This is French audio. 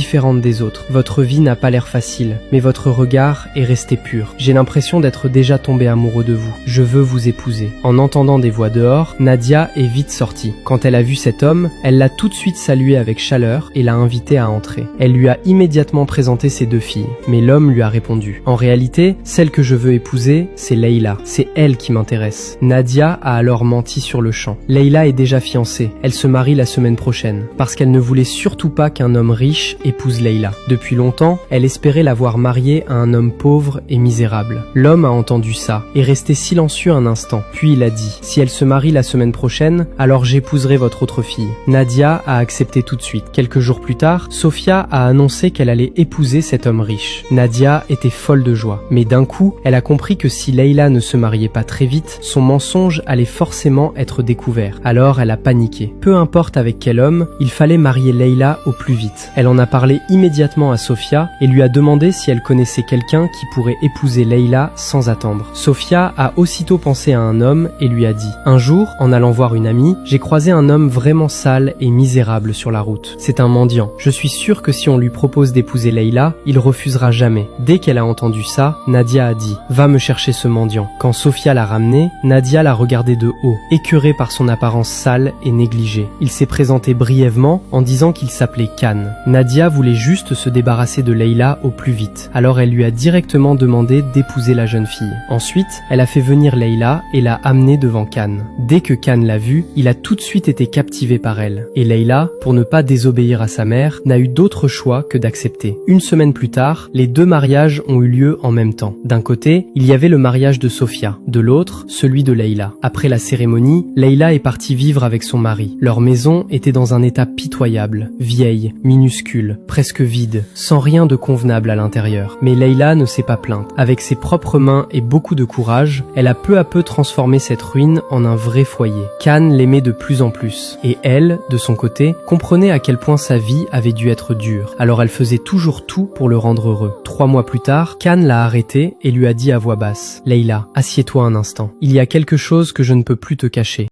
différente des autres. Votre vie n'a pas l'air facile, mais votre regard est resté pur. J'ai l'impression d'être déjà tombé amoureux de vous. Je veux vous épouser. » En entendant des voix dehors, Nadia est vite sortie. Quand elle a vu cet homme, elle l'a tout de suite salué avec chaleur et l'a invité à entrer. Elle lui a immédiatement présenté ses 2 filles, mais l'homme lui a répondu: « En réalité, celle que je veux épouser, c'est Leïla. C'est elle qui m'intéresse. » Nadia a alors menti sur le champ. Leïla est déjà fiancée. Elle se marie la semaine prochaine, parce qu'elle ne voulait surtout pas qu'un homme riche épouse Leïla. Depuis longtemps, elle espérait la voir mariée à un homme pauvre et misérable. L'homme a entendu ça, est resté silencieux un instant, puis il a dit: « Si elle se marie la semaine prochaine, alors j'épouserai votre autre fille. » Nadia a accepté tout de suite. Quelques jours plus tard, Sofia a annoncé qu'elle allait épouser cet homme riche. Nadia était folle de joie, mais d'un coup, elle a compris que si Leïla ne se mariait pas très vite, son mensonge allait forcément être découvert. Alors elle a paniqué. Peu importe avec quel homme, il fallait marier Leïla au plus vite. Elle en a parlé immédiatement à Sofia et lui a demandé si elle connaissait quelqu'un qui pourrait épouser Leïla sans attendre. Sofia a aussitôt pensé à un homme et lui a dit: « Un jour, en allant voir une amie, j'ai croisé un homme vraiment sale et misérable sur la route. C'est un mendiant. Je suis sûre que si on lui propose d'épouser Leïla, il refusera jamais. » Dès qu'elle a entendu ça, Nadia a dit: « Va me chercher ce mendiant. » Quand Sofia l'a ramené, Nadia l'a regardé de haut, écœurée par son apparence sale et négligée. Il s'est présenté brièvement en disant qu'il s'appelait Khan. Nadia voulait juste se débarrasser de Leïla au plus vite, alors elle lui a directement demandé d'épouser la jeune fille. Ensuite, elle a fait venir Leïla et l'a amenée devant Khan. Dès que Khan l'a vue, il a tout de suite été captivé par elle. Et Leïla, pour ne pas désobéir à sa mère, n'a eu d'autre choix que d'accepter. Une semaine plus tard, les 2 mariages ont eu lieu en même temps. D'un côté, il y avait le mariage de Sofia, de l'autre, celui de Leïla. Après la cérémonie, Leïla est partie vivre avec son mari. Leur maison était dans un état pitoyable, vieille, minuscule, presque vide, sans rien de convenable à l'intérieur. Mais Leïla ne s'est pas plainte. Avec ses propres mains et beaucoup de courage, elle a peu à peu transformé cette ruine en un vrai foyer. Khan l'aimait de plus en plus. Et elle, de son côté, comprenait à quel point sa vie avait dû être dure. Alors elle faisait toujours tout pour le rendre heureux. 3 mois plus tard, Khan l'a arrêtée et lui a dit à voix basse: « Leïla, assieds-toi un instant. Il y a quelque chose que je ne peux plus te cacher. »